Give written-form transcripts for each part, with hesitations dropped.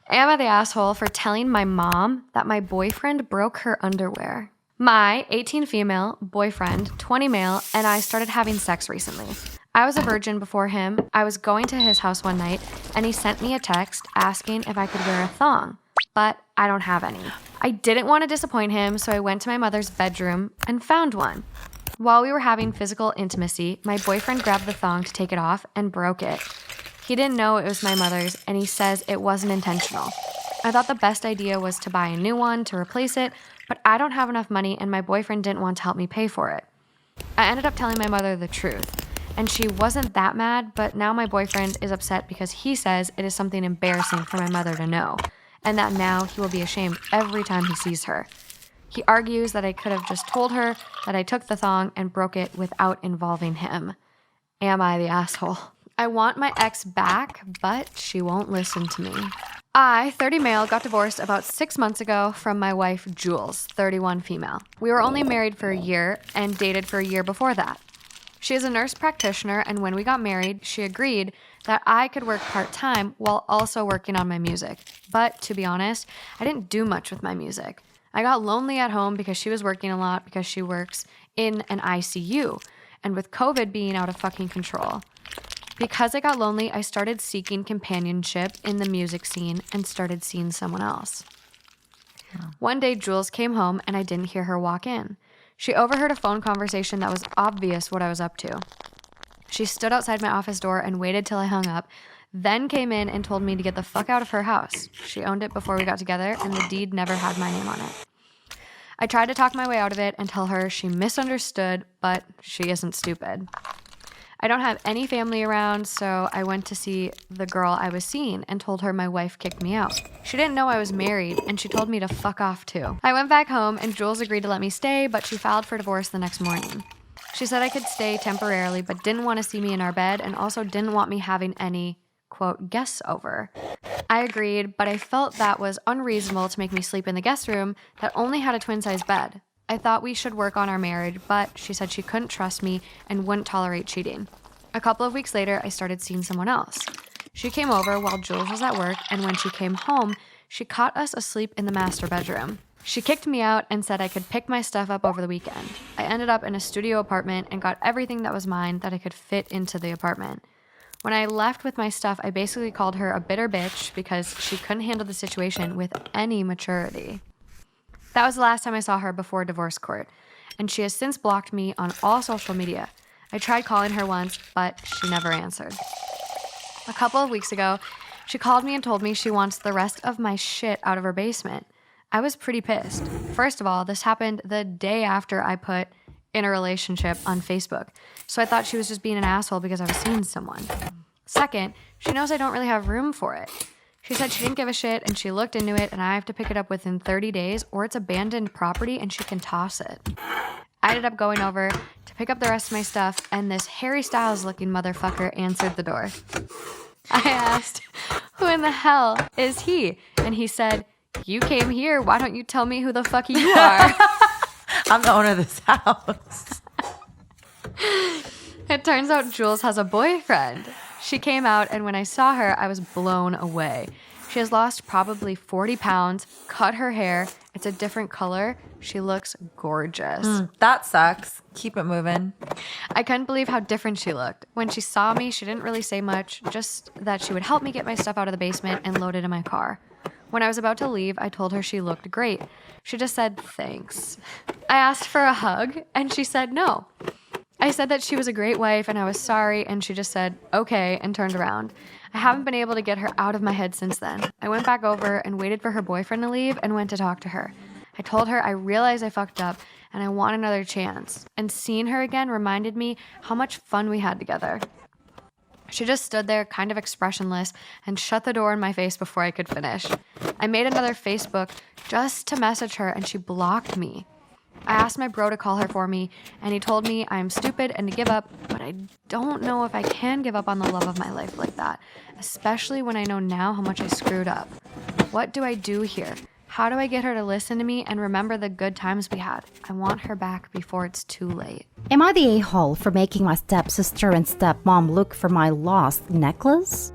Am I the asshole for telling my mom that my boyfriend broke her underwear? My 18 female boyfriend, 20 male, and I started having sex recently. I was a virgin before him. I was going to his house one night, and he sent me a text asking if I could wear a thong, but I don't have any. I didn't want to disappoint him, so I went to my mother's bedroom and found one. While we were having physical intimacy, my boyfriend grabbed the thong to take it off and broke it. He didn't know it was my mother's, and he says it wasn't intentional. I thought the best idea was to buy a new one to replace it, but I don't have enough money and my boyfriend didn't want to help me pay for it. I ended up telling my mother the truth, and she wasn't that mad, but now my boyfriend is upset because he says it is something embarrassing for my mother to know, and that now he will be ashamed every time he sees her. He argues that I could have just told her that I took the thong and broke it without involving him. Am I the asshole? I want my ex back, but she won't listen to me. I, 30 male, got divorced about 6 months ago from my wife, Jules, 31 female. We were only married for a year and dated for a year before that. She is a nurse practitioner, and when we got married, she agreed that I could work part-time while also working on my music. But to be honest, I didn't do much with my music. I got lonely at home because she was working a lot because she works in an ICU, and with COVID being out of fucking control. Because I got lonely, I started seeking companionship in the music scene and started seeing someone else. One day, Jules came home and I didn't hear her walk in. She overheard a phone conversation that was obvious what I was up to. She stood outside my office door and waited till I hung up, then came in and told me to get the fuck out of her house. She owned it before we got together and the deed never had my name on it. I tried to talk my way out of it and tell her she misunderstood, but she isn't stupid. I don't have any family around, so I went to see the girl I was seeing and told her my wife kicked me out. She didn't know I was married, and she told me to fuck off too. I went back home, and Jules agreed to let me stay, but she filed for divorce the next morning. She said I could stay temporarily, but didn't want to see me in our bed, and also didn't want me having any, quote, guests over. I agreed, but I felt that was unreasonable to make me sleep in the guest room that only had a twin-size bed. I thought we should work on our marriage, but she said she couldn't trust me and wouldn't tolerate cheating. A couple of weeks later, I started seeing someone else. She came over while Jules was at work, and when she came home, she caught us asleep in the master bedroom. She kicked me out and said I could pick my stuff up over the weekend. I ended up in a studio apartment and got everything that was mine that I could fit into the apartment. When I left with my stuff, I basically called her a bitter bitch because she couldn't handle the situation with any maturity. That was the last time I saw her before divorce court, and she has since blocked me on all social media. I tried calling her once, but she never answered. A couple of weeks ago, she called me and told me she wants the rest of my shit out of her basement. I was pretty pissed. First of all, this happened the day after I put in a relationship on Facebook, so I thought she was just being an asshole because I was seeing someone. Second, she knows I don't really have room for it. She said she didn't give a shit and she looked into it and I have to pick it up within 30 days or it's abandoned property and she can toss it. I ended up going over to pick up the rest of my stuff and this Harry Styles looking motherfucker answered the door. I asked, who in the hell is he? And he said, you came here, why don't you tell me who the fuck you are? I'm the owner of this house. It turns out Jules has a boyfriend. She came out, and when I saw her, I was blown away. She has lost probably 40 pounds, cut her hair. It's a different color. She looks gorgeous. That sucks. Keep it moving. I couldn't believe how different she looked. When she saw me, she didn't really say much, just that she would help me get my stuff out of the basement and load it in my car. When I was about to leave, I told her she looked great. She just said, thanks. I asked for a hug, and she said no. I said that she was a great wife and I was sorry, and she just said, okay, and turned around. I haven't been able to get her out of my head since then. I went back over and waited for her boyfriend to leave and went to talk to her. I told her I realized I fucked up and I want another chance. And seeing her again reminded me how much fun we had together. She just stood there kind of expressionless and shut the door in my face before I could finish. I made another Facebook just to message her and she blocked me. I asked my bro to call her for me, and he told me I'm stupid and to give up, but I don't know if I can give up on the love of my life like that, especially when I know now how much I screwed up. What do I do here? How do I get her to listen to me and remember the good times we had? I want her back before it's too late. Am I the a-hole for making my stepsister and stepmom look for my lost necklace?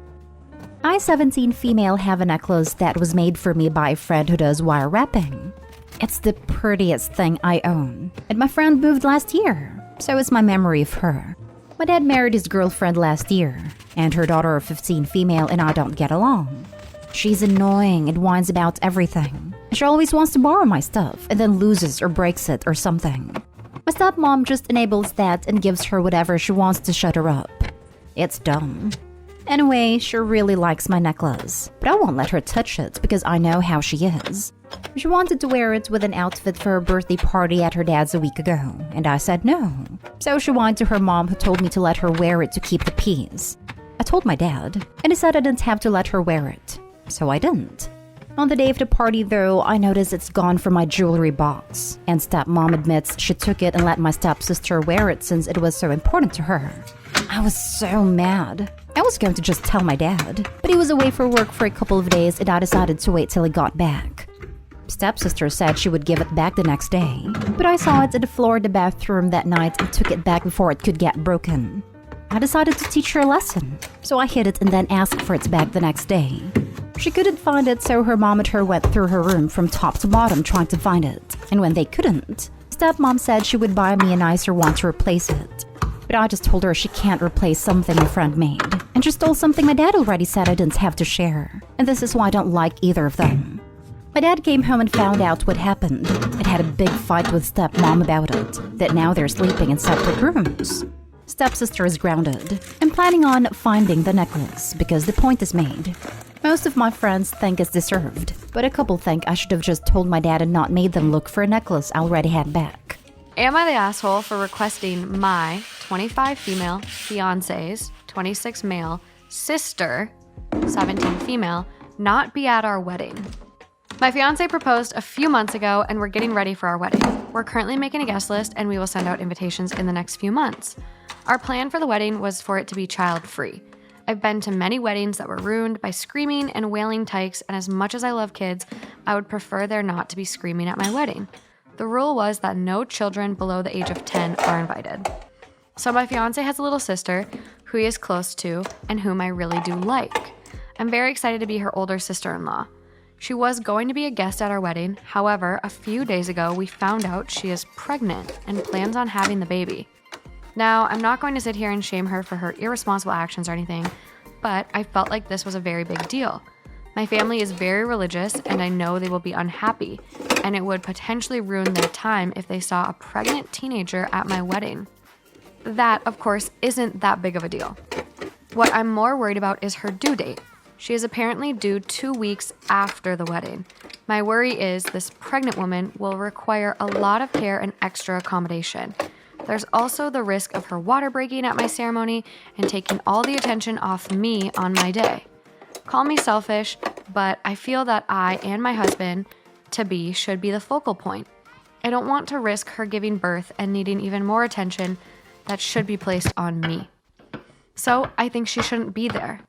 I, 17 female, have a necklace that was made for me by a friend who does wire wrapping. It's the prettiest thing I own, and my friend moved last year, so it's my memory of her. My dad married his girlfriend last year, and her daughter, a 15 female, and I don't get along. She's annoying and whines about everything. She always wants to borrow my stuff and then loses or breaks it or something. My stepmom just enables that and gives her whatever she wants to shut her up. It's dumb. Anyway, she really likes my necklace, but I won't let her touch it because I know how she is. She wanted to wear it with an outfit for her birthday party at her dad's a week ago, and I said no. So she whined to her mom, who told me to let her wear it to keep the peace. I told my dad, and he said I didn't have to let her wear it. So I didn't. On the day of the party, though, I noticed it's gone from my jewelry box, and stepmom admits she took it and let my stepsister wear it since it was so important to her. I was so mad. I was going to just tell my dad, but he was away for work for a couple of days and I decided to wait till he got back. Stepsister said she would give it back the next day, but I saw it on the floor in the bathroom that night and took it back before it could get broken. I decided to teach her a lesson, so I hid it and then asked for it back the next day. She couldn't find it, so her mom and her went through her room from top to bottom trying to find it, and when they couldn't, stepmom said she would buy me a nicer one to replace it. But I just told her she can't replace something my friend made, and she stole something my dad already said I didn't have to share, and this is why I don't like either of them. My dad came home and found out what happened. It had a big fight with stepmom about it, that now they're sleeping in separate rooms. Stepsister is grounded. I'm planning on finding the necklace because the point is made. Most of my friends think it's deserved, but a couple think I should have just told my dad and not made them look for a necklace I already had back. Am I the asshole for requesting my 25 female fiance's 26 male sister, 17 female, not be at our wedding? My fiance proposed a few months ago and we're getting ready for our wedding. We're currently making a guest list and we will send out invitations in the next few months. Our plan for the wedding was for it to be child-free. I've been to many weddings that were ruined by screaming and wailing tykes, and as much as I love kids, I would prefer there not to be screaming at my wedding. The rule was that no children below the age of 10 are invited. So my fiance has a little sister who he is close to and whom I really do like. I'm very excited to be her older sister-in-law. She was going to be a guest at our wedding. However, a few days ago, we found out she is pregnant and plans on having the baby. Now, I'm not going to sit here and shame her for her irresponsible actions or anything, but I felt like this was a very big deal. My family is very religious, and I know they will be unhappy, and it would potentially ruin their time if they saw a pregnant teenager at my wedding. That, of course, isn't that big of a deal. What I'm more worried about is her due date. She is apparently due 2 weeks after the wedding. My worry is this pregnant woman will require a lot of care and extra accommodation. There's also the risk of her water breaking at my ceremony and taking all the attention off me on my day. Call me selfish, but I feel that I and my husband-to-be should be the focal point. I don't want to risk her giving birth and needing even more attention that should be placed on me. So I think she shouldn't be there.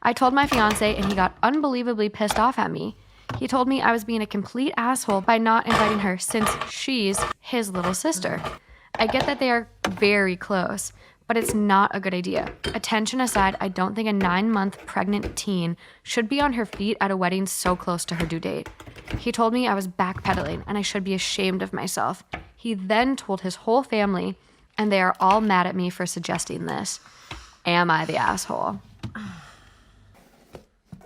I told my fiance and he got unbelievably pissed off at me. He told me I was being a complete asshole by not inviting her since she's his little sister. I get that they are very close, but it's not a good idea. Attention aside, I don't think a 9-month pregnant teen should be on her feet at a wedding so close to her due date. He told me I was backpedaling and I should be ashamed of myself. He then told his whole family, and they are all mad at me for suggesting this. Am I the asshole?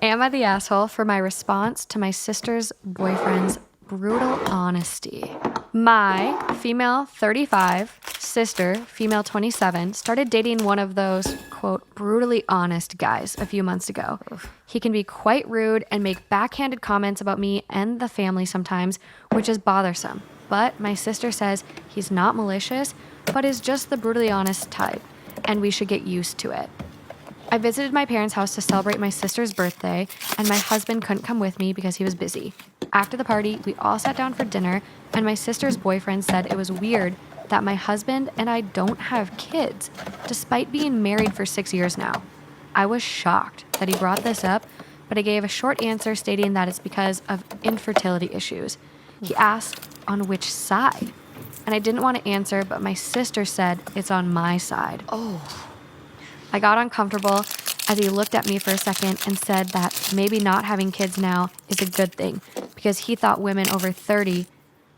Am I the asshole for my response to my sister's boyfriend's brutal honesty? My female 35 sister, female 27, started dating one of those, quote, brutally honest guys a few months ago. He can be quite rude and make backhanded comments about me and the family sometimes, which is bothersome. But my sister says he's not malicious, but is just the brutally honest type, and we should get used to it. I visited my parents' house to celebrate my sister's birthday, and my husband couldn't come with me because he was busy. After the party, we all sat down for dinner, and my sister's boyfriend said it was weird that my husband and I don't have kids, despite being married for 6 years now. I was shocked that he brought this up, but I gave a short answer stating that it's because of infertility issues. He asked on which side, and I didn't want to answer, but my sister said it's on my side. I got uncomfortable, as he looked at me for a second and said that maybe not having kids now is a good thing because he thought women over 30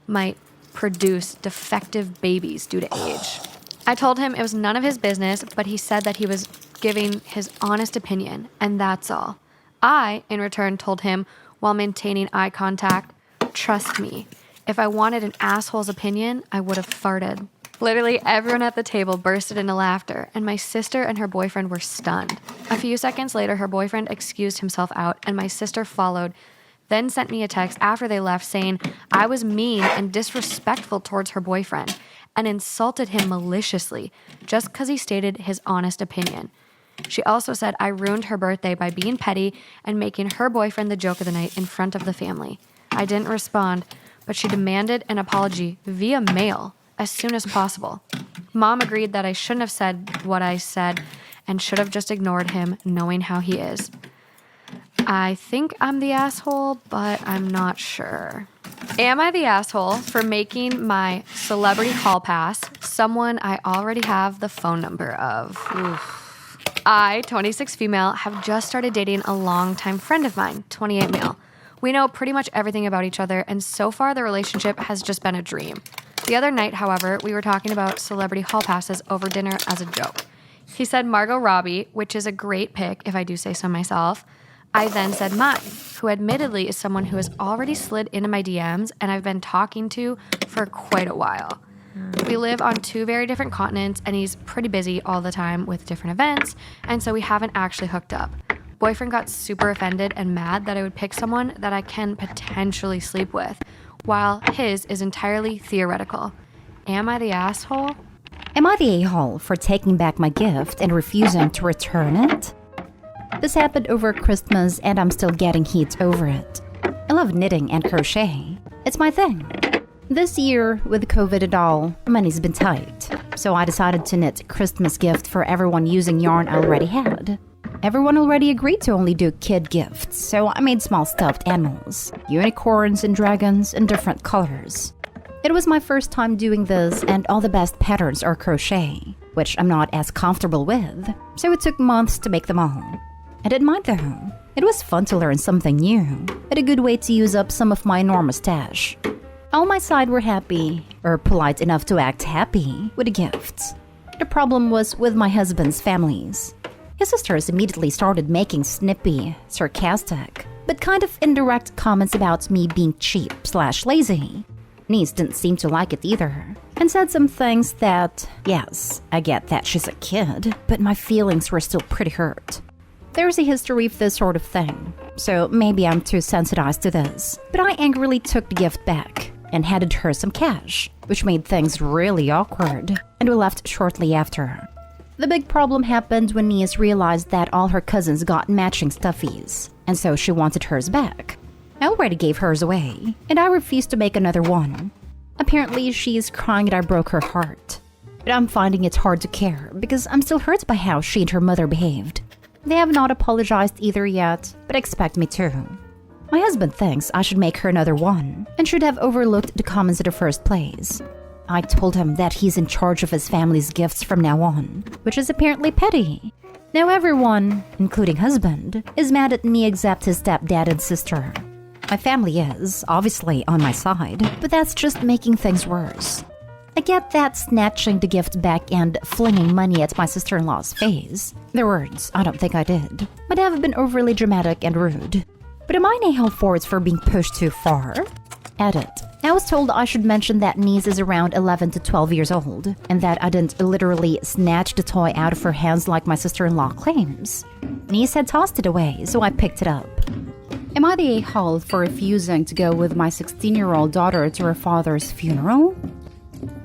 might produce defective babies due to age. I told him it was none of his business, but he said that he was giving his honest opinion, and that's all. I, in return, told him while maintaining eye contact, trust me, if I wanted an asshole's opinion, I would have farted. Literally everyone at the table bursted into laughter, and my sister and her boyfriend were stunned. A few seconds later, her boyfriend excused himself out, and my sister followed, then sent me a text after they left saying I was mean and disrespectful towards her boyfriend and insulted him maliciously just because he stated his honest opinion. She also said I ruined her birthday by being petty and making her boyfriend the joke of the night in front of the family. I didn't respond, but she demanded an apology via mail as soon as possible. Mom agreed that I shouldn't have said what I said and should have just ignored him, knowing how he is. I think I'm the asshole, but I'm not sure. Am I the asshole for making my celebrity hall pass someone I already have the phone number of? I, 26 female, have just started dating a longtime friend of mine, 28 male. We know pretty much everything about each other, and so far the relationship has just been a dream. The other night, however, we were talking about celebrity hall passes over dinner as a joke. He said Margot Robbie, which is a great pick if I do say so myself. I then said mine, who admittedly is someone who has already slid into my DMs and I've been talking to for quite a while. We live on 2 very different continents and he's pretty busy all the time with different events, and so we haven't actually hooked up. Boyfriend got super offended and mad that I would pick someone that I can potentially sleep with, while his is entirely theoretical. Am I the asshole? Am I the a-hole for taking back my gift and refusing to return it? This happened over Christmas and I'm still getting heat over it. I love knitting and crochet. It's my thing. This year, with COVID and all, money's been tight. So I decided to knit a Christmas gift for everyone using yarn I already had. Everyone already agreed to only do kid gifts, so I made small stuffed animals, unicorns and dragons in different colors. It was my first time doing this and all the best patterns are crochet, which I'm not as comfortable with, so it took months to make them all. I didn't mind though. It was fun to learn something new, and a good way to use up some of my enormous stash. All my side were happy, or polite enough to act happy, with the gifts. The problem was with my husband's families. His sisters immediately started making snippy, sarcastic, but kind of indirect comments about me being cheap/lazy. Niece didn't seem to like it either, and said some things that, yes, I get that she's a kid, but my feelings were still pretty hurt. There's a history of this sort of thing, so maybe I'm too sensitized to this, but I angrily took the gift back and handed her some cash, which made things really awkward, and we left shortly after. The big problem happened when Niece realized that all her cousins got matching stuffies, and so she wanted hers back. I already gave hers away, and I refused to make another one. Apparently, she's crying that I broke her heart. But I'm finding it hard to care because I'm still hurt by how she and her mother behaved. They have not apologized either yet, but expect me to. My husband thinks I should make her another one and should have overlooked the comments in the first place. I told him that he's in charge of his family's gifts from now on, which is apparently petty. Now everyone, including husband, is mad at me except his stepdad and sister. My family is, obviously, on my side, but that's just making things worse. I get that snatching the gift back and flinging money at my sister-in-law's face. Their words, I don't think I did, but have been overly dramatic and rude. But am I an a-hole for it for being pushed too far? Edit. I was told I should mention that Niece is around 11 to 12 years old, and that I didn't literally snatch the toy out of her hands like my sister-in-law claims. Niece had tossed it away, so I picked it up. Am I the a-hole for refusing to go with my 16-year-old daughter to her father's funeral?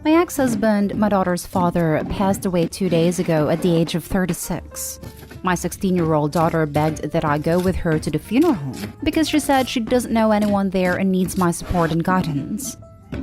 My ex-husband, my daughter's father, passed away 2 days ago at the age of 36. My 16-year-old daughter begged that I go with her to the funeral because she said she doesn't know anyone there and needs my support and guidance.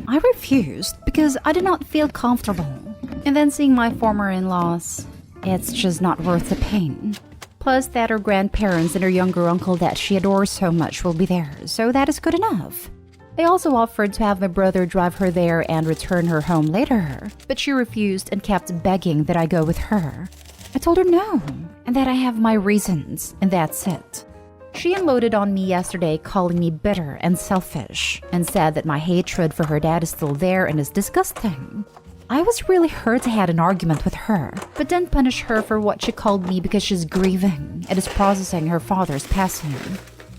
I refused because I did not feel comfortable. And then seeing my former in-laws, it's just not worth the pain. Plus that her grandparents and her younger uncle that she adores so much will be there, so that is good enough. They also offered to have my brother drive her there and return her home later, but she refused and kept begging that I go with her. I told her no, and that I have my reasons, and that's it. She unloaded on me yesterday, calling me bitter and selfish, and said that my hatred for her dad is still there and is disgusting. I was really hurt I had an argument with her, but didn't punish her for what she called me because she's grieving and is processing her father's passing.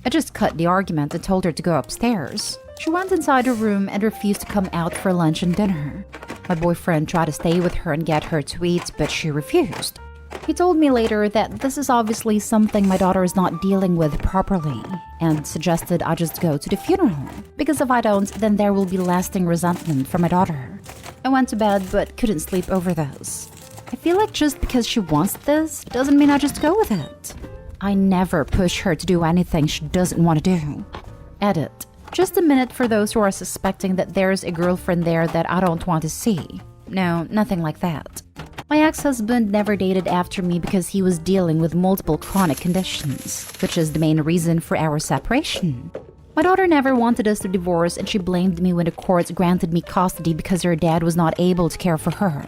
I just cut the argument and told her to go upstairs. She went inside her room and refused to come out for lunch and dinner. My boyfriend tried to stay with her and get her to eat, but she refused. He told me later that this is obviously something my daughter is not dealing with properly, and suggested I just go to the funeral, because if I don't, then there will be lasting resentment from my daughter. I went to bed but couldn't sleep over this. I feel like just because she wants this doesn't mean I just go with it. I never push her to do anything she doesn't want to do. Edit. Just a minute for those who are suspecting that there's a girlfriend there that I don't want to see. No, nothing like that. My ex-husband never dated after me because he was dealing with multiple chronic conditions, which is the main reason for our separation. My daughter never wanted us to divorce, and she blamed me when the courts granted me custody because her dad was not able to care for her.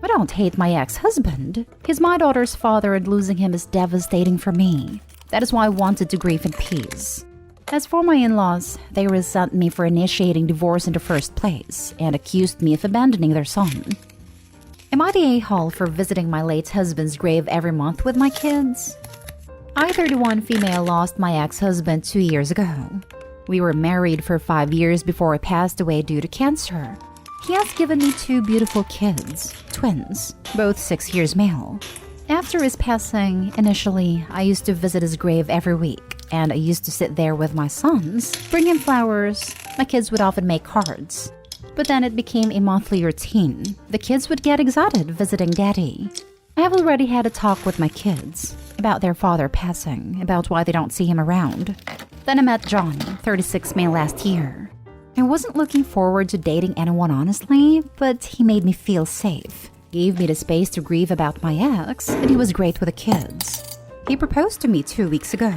I don't hate my ex-husband. He's my daughter's father, and losing him is devastating for me. That is why I wanted to grieve in peace. As for my in-laws, they resent me for initiating divorce in the first place and accused me of abandoning their son. Am I the a-hole for visiting my late husband's grave every month with my kids? I, 31 female, lost my ex-husband 2 years ago. We were married for 5 years before he passed away due to cancer. He has given me 2 beautiful kids, twins, both 6 years male. After his passing, initially, I used to visit his grave every week, and I used to sit there with my sons, bring him flowers. My kids would often make cards. But then it became a monthly routine. The kids would get excited visiting daddy. I have already had a talk with my kids about their father passing, about why they don't see him around. Then I met John, 36 male, last year. I wasn't looking forward to dating anyone honestly, but he made me feel safe. Gave me the space to grieve about my ex, and he was great with the kids. He proposed to me 2 weeks ago.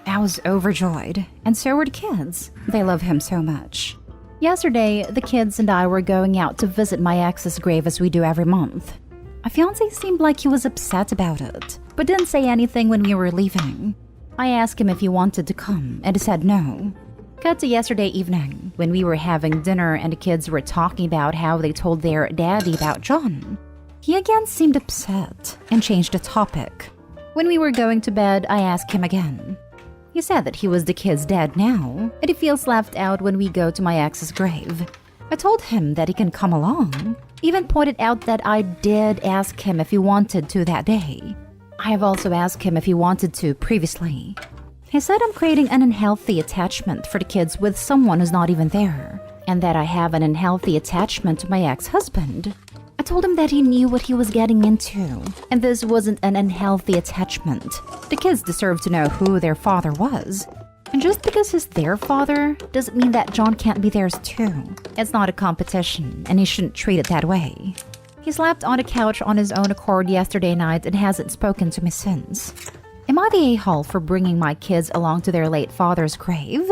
I was overjoyed, and so were the kids. They love him so much. Yesterday, the kids and I were going out to visit my ex's grave as we do every month. My fiancé seemed like he was upset about it, but didn't say anything when we were leaving. I asked him if he wanted to come, and he said no. Cut to yesterday evening, when we were having dinner and the kids were talking about how they told their daddy about John. He again seemed upset and changed the topic. When we were going to bed, I asked him again. He said that he was the kid's dad now, and he feels left out when we go to my ex's grave. I told him that he can come along. Even pointed out that I did ask him if he wanted to that day. I have also asked him if he wanted to previously. He said I'm creating an unhealthy attachment for the kids with someone who's not even there, and that I have an unhealthy attachment to my ex-husband. I told him that he knew what he was getting into, and this wasn't an unhealthy attachment. The kids deserve to know who their father was. And just because he's their father doesn't mean that John can't be theirs too. It's not a competition, and he shouldn't treat it that way. He slept on the couch on his own accord yesterday night and hasn't spoken to me since. Am I the a-hole for bringing my kids along to their late father's grave?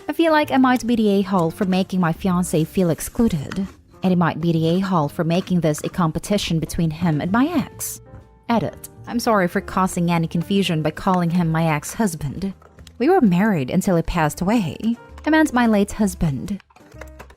I feel like I might be the a-hole for making my fiancé feel excluded. And he might be the a-hole for making this a competition between him and my ex. Edit. I'm sorry for causing any confusion by calling him my ex-husband. We were married until he passed away. I meant my late husband.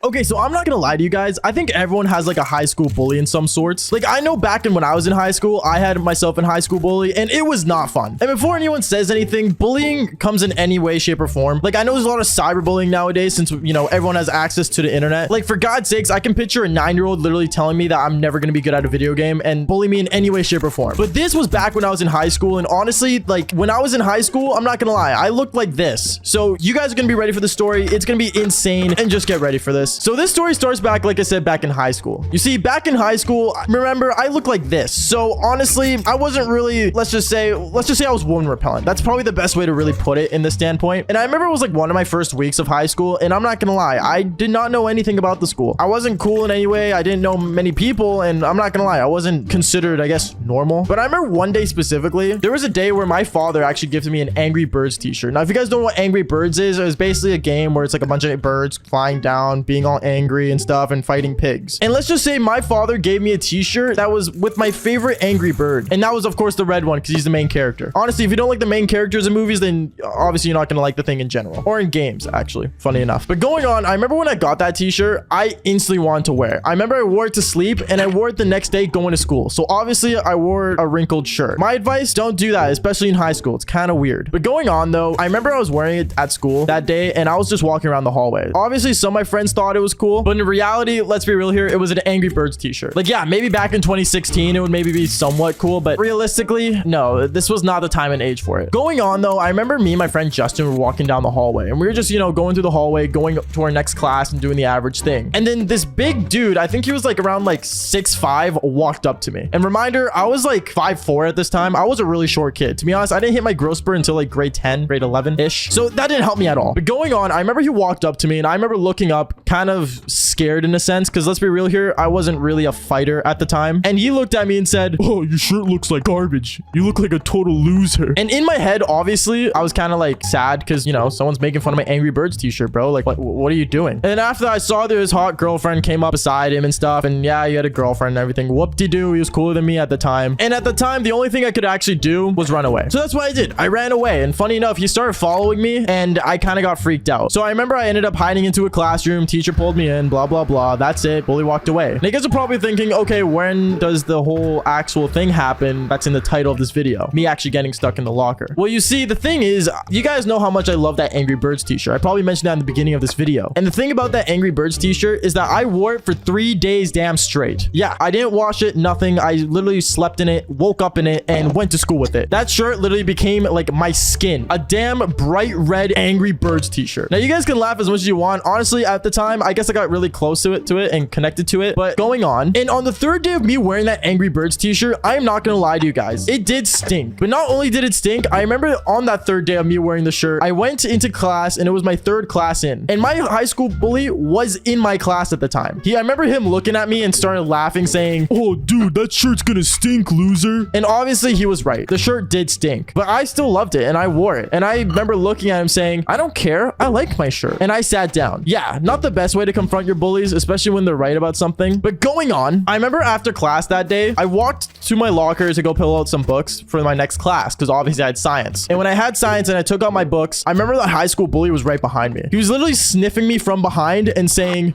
Okay, so I'm not gonna lie to you guys. I think everyone has like a high school bully in some sorts. Like I know back when I was in high school, I had myself in high school bully and it was not fun. And before anyone says anything, bullying comes in any way, shape or form. Like I know there's a lot of cyberbullying nowadays since, you know, everyone has access to the internet. Like for God's sakes, I can picture a 9-year-old literally telling me that I'm never gonna be good at a video game and bully me in any way, shape or form. But this was back when I was in high school. And honestly, like when I was in high school, I'm not gonna lie, I looked like this. So you guys are gonna be ready for the story. It's gonna be insane and just get ready for this. So this story starts back, like I said, back in high school. You see, back in high school, remember, I looked like this. So honestly, I wasn't really, let's just say I was woman repellent. That's probably the best way to really put it in this standpoint. And I remember it was like one of my first weeks of high school. And I'm not gonna lie, I did not know anything about the school. I wasn't cool in any way. I didn't know many people. And I'm not gonna lie, I wasn't considered, I guess, normal. But I remember one day specifically, there was a day where my father actually gifted me an Angry Birds t-shirt. Now, if you guys don't know what Angry Birds is, it was basically a game where it's like a bunch of birds flying down, being being all angry and stuff and fighting pigs. And let's just say my father gave me a t-shirt that was with my favorite Angry Bird. And that was, of course, the red one because he's the main character. Honestly, if you don't like the main characters in movies, then obviously you're not going to like the thing in general. Or in games, actually. Funny enough. But going on, I remember when I got that t-shirt, I instantly wanted to wear it. I remember I wore it to sleep and I wore it the next day going to school. So obviously I wore a wrinkled shirt. My advice, don't do that, especially in high school. It's kind of weird. But going on though, I remember I was wearing it at school that day and I was just walking around the hallway. Obviously some of my friends thought it was cool, but in reality, let's be real here, it was an Angry Birds t-shirt. Like, yeah, maybe back in 2016 it would maybe be somewhat cool, but realistically, no, this was not the time and age for it. Going on though, I remember me and my friend Justin were walking down the hallway and we were just, you know, going through the hallway, going to our next class and doing the average thing. And then this big dude, I think he was like around like 6'5", walked up to me. And reminder, I was like 5'4" at this time. I was a really short kid. To be honest, I didn't hit my growth spurt until like grade 10, grade 11-ish. So that didn't help me at all. But going on, I remember he walked up to me and I remember looking up kind of scared in a sense, because let's be real here, I wasn't really a fighter at the time. And he looked at me and said, "Oh, your shirt looks like garbage. You look like a total loser." And in my head, obviously, I was kind of like sad because, you know, someone's making fun of my Angry Birds t-shirt, bro. Like, what are you doing? And then after that, I saw that his hot girlfriend came up beside him and stuff. And yeah, he had a girlfriend and everything. Whoop-de-doo. He was cooler than me at the time. And at the time, the only thing I could actually do was run away. So that's what I did. I ran away. And funny enough, he started following me and I kind of got freaked out. So I remember I ended up hiding into a classroom. Teacher pulled me in, blah, blah, blah. That's it. Bully walked away. And you guys are probably thinking, okay, when does the whole actual thing happen that's in the title of this video? Me actually getting stuck in the locker. Well, you see, the thing is, you guys know how much I love that Angry Birds t-shirt. I probably mentioned that in the beginning of this video. And the thing about that Angry Birds t-shirt is that I wore it for 3 days damn straight. Yeah, I didn't wash it, nothing. I literally slept in it, woke up in it, and went to school with it. That shirt literally became like my skin. A damn bright red Angry Birds t-shirt. Now, you guys can laugh as much as you want. Honestly, at the time, I guess I got really close to it and connected to it. But going on, and on the third day of me wearing that Angry Birds t-shirt, I am not gonna lie to you guys. It did stink. But not only did it stink, I remember on that third day of me wearing the shirt, I went into class and it was my third class in. And my high school bully was in my class at the time. I remember him looking at me and started laughing, saying, "Oh, dude, that shirt's gonna stink, loser." And obviously he was right. The shirt did stink, but I still loved it and I wore it. And I remember looking at him saying, "I don't care. I like my shirt." And I sat down. Yeah, not the best way to confront your bullies, especially when they're right about something. But going on, I remember after class that day, I walked to my locker to go pull out some books for my next class because obviously I had science. And when I had science and I took out my books, I remember that high school bully was right behind me. He was literally sniffing me from behind and saying,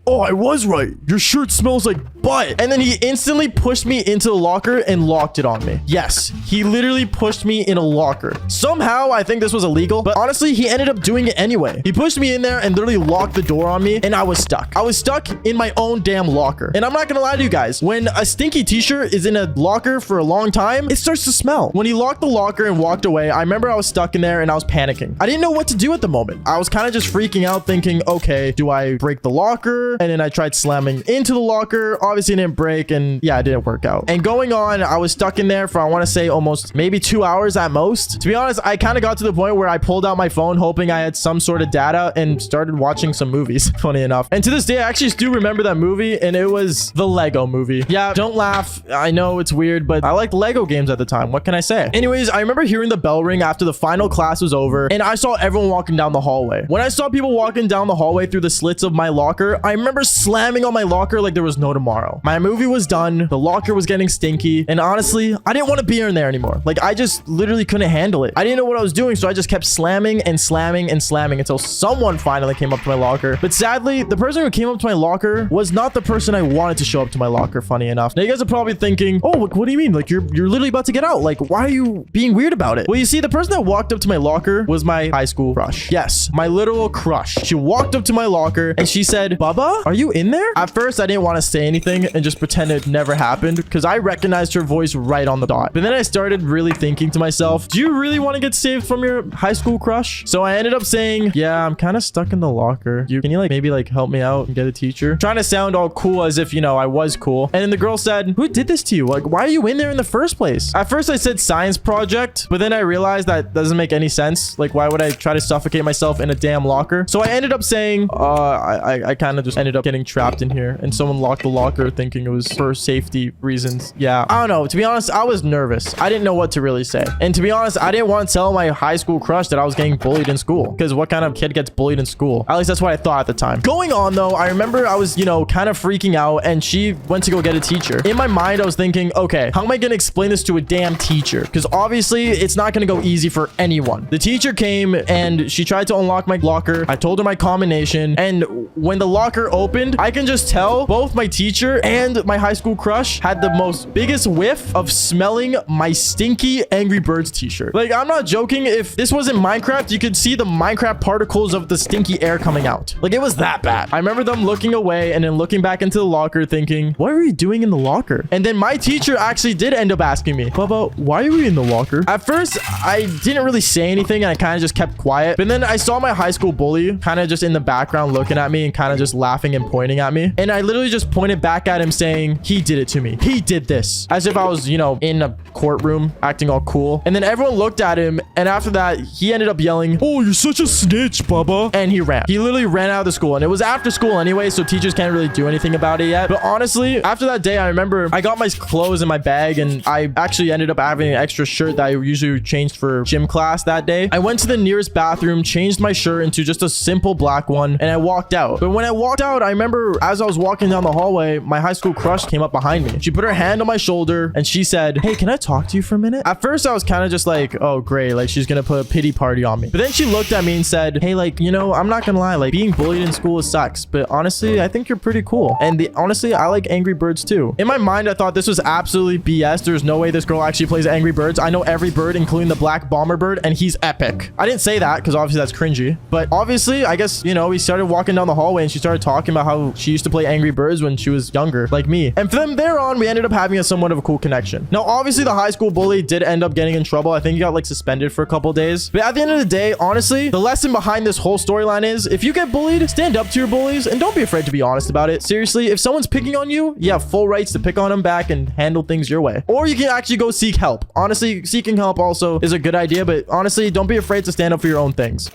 "Oh, I was right. Your shirt smells like butt." And then he instantly pushed me into the locker and locked it on me. Yes, he literally pushed me in a locker. Somehow, I think this was illegal, but honestly, he ended up doing it anyway. He pushed me in there and literally locked the door on me, and I was stuck. I was stuck in my own damn locker. And I'm not gonna lie to you guys, when a stinky t-shirt is in a locker for a long time, it starts to smell. When he locked the locker and walked away, I remember I was stuck in there and I was panicking. I didn't know what to do at the moment. I was kind of just freaking out thinking, okay, do I break the locker? And then I tried slamming into the locker. Obviously it didn't break, and yeah, it didn't work out. And going on, I was stuck in there for, I want to say, almost maybe 2 hours at most. To be honest, I kind of got to the point where I pulled out my phone hoping I had some sort of data and started watching some movies, funny enough. And to this day, I actually do remember that movie, and it was the Lego movie. Yeah, don't laugh. I know it's weird, but I liked Lego games at the time. What can I say? Anyways, I remember hearing the bell ring after the final class was over, and I saw everyone walking down the hallway. When I saw people walking down the hallway through the slits of my locker, I remember slamming on my locker like there was no tomorrow. My movie was done. The locker was getting stinky. And honestly, I didn't want to be in there anymore. Like, I just literally couldn't handle it. I didn't know what I was doing, so I just kept slamming and slamming and slamming until someone finally came up to my locker. But sadly, the person who came up to my locker was not the person I wanted to show up to my locker, funny enough. Now, you guys are probably thinking, "Oh, what do you mean? Like, you're literally about to get out. Like, why are you being weird about it?" Well, you see, the person that walked up to my locker was my high school crush. Yes, my literal crush. She walked up to my locker and she said, "Bubba, are you in there?" At first, I didn't want to say anything and just pretend it never happened because I recognized her voice right on the dot. But then I started really thinking to myself, do you really want to get saved from your high school crush? So I ended up saying, "Yeah, I'm kind of stuck in the locker. Can you like maybe like help me out and get a teacher?" Trying to sound all cool as if, you know, I was cool. And then the girl said, "Who did this to you? Like, why are you in there in the first place?" At first I said science project, but then I realized that doesn't make any sense. Like, why would I try to suffocate myself in a damn locker? So I ended up saying, I kind of just ended up getting trapped in here and someone locked the locker thinking it was for safety reasons. Yeah, I don't know. To be honest, I was nervous. I didn't know what to really say. And to be honest, I didn't want to tell my high school crush that I was getting bullied in school, because what kind of kid gets bullied in school? At least that's what I thought at the time. Going on though, I remember I was, kind of freaking out, and she went to go get a teacher. In my mind, I was thinking, okay, how am I going to explain this to a damn teacher? Because obviously it's not going to go easy for anyone. The teacher came and she tried to unlock my locker. I told her my combination, and when the locker opened, I can just tell both my teacher and my high school crush had the most biggest whiff of smelling my stinky Angry Birds t-shirt. Like, I'm not joking. If this wasn't Minecraft, you could see the Minecraft particles of the stinky air coming out. Like, it was that bad. I remember them looking away and then looking back into the locker thinking, what are you doing in the locker? And then my teacher actually did end up asking me, Bubba, why are we in the locker? At first, I didn't really say anything and I kind of just kept quiet. But then I saw my high school bully kind of just in the background looking at me and kind of just laughing and pointing at me. And I literally just pointed back at him saying, he did it to me. He did this. As if I was, in a courtroom acting all cool. And then everyone looked at him. And after that, he ended up yelling, oh, you're such a snitch, Bubba. And he ran. He literally ran out of the school. And it was after school anyway, so teachers can't really do anything about it yet. But honestly, after that day, I remember I got my clothes in my bag and I actually ended up having an extra shirt that I usually changed for gym class that day. I went to the nearest bathroom, changed my shirt into just a simple black one, and I walked out. But when I walked out, I remember as I was walking down the hallway, my high school crush came up behind me. She put her hand on my shoulder and she said, hey, can I talk to you for a minute? At first, I was kind of just like, oh, great. Like, she's going to put a pity party on me. But then she looked at me and said, hey, like, I'm not going to lie. Like, being bullied in school sucks. But honestly, I think you're pretty cool. And honestly, I like Angry Birds too. In my mind, I thought this was absolutely BS. There's no way this girl actually plays Angry Birds. I know every bird, including the black bomber bird, and he's epic. I didn't say that because obviously that's cringy. But obviously, I guess, we started walking down the hallway and she started talking about how she used to play Angry Birds when she was younger, like me. And from there on, we ended up having a somewhat of a cool connection. Now, obviously, the high school bully did end up getting in trouble. I think he got like suspended for a couple days. But at the end of the day, honestly, the lesson behind this whole storyline is if you get bullied, stand up to your bullies and don't be afraid to be honest about it. Seriously, if someone's picking on you, you have full rights to pick on them back and handle things your way. Or you can actually go seek help. Honestly, seeking help also is a good idea, but honestly, don't be afraid to stand up for your own things.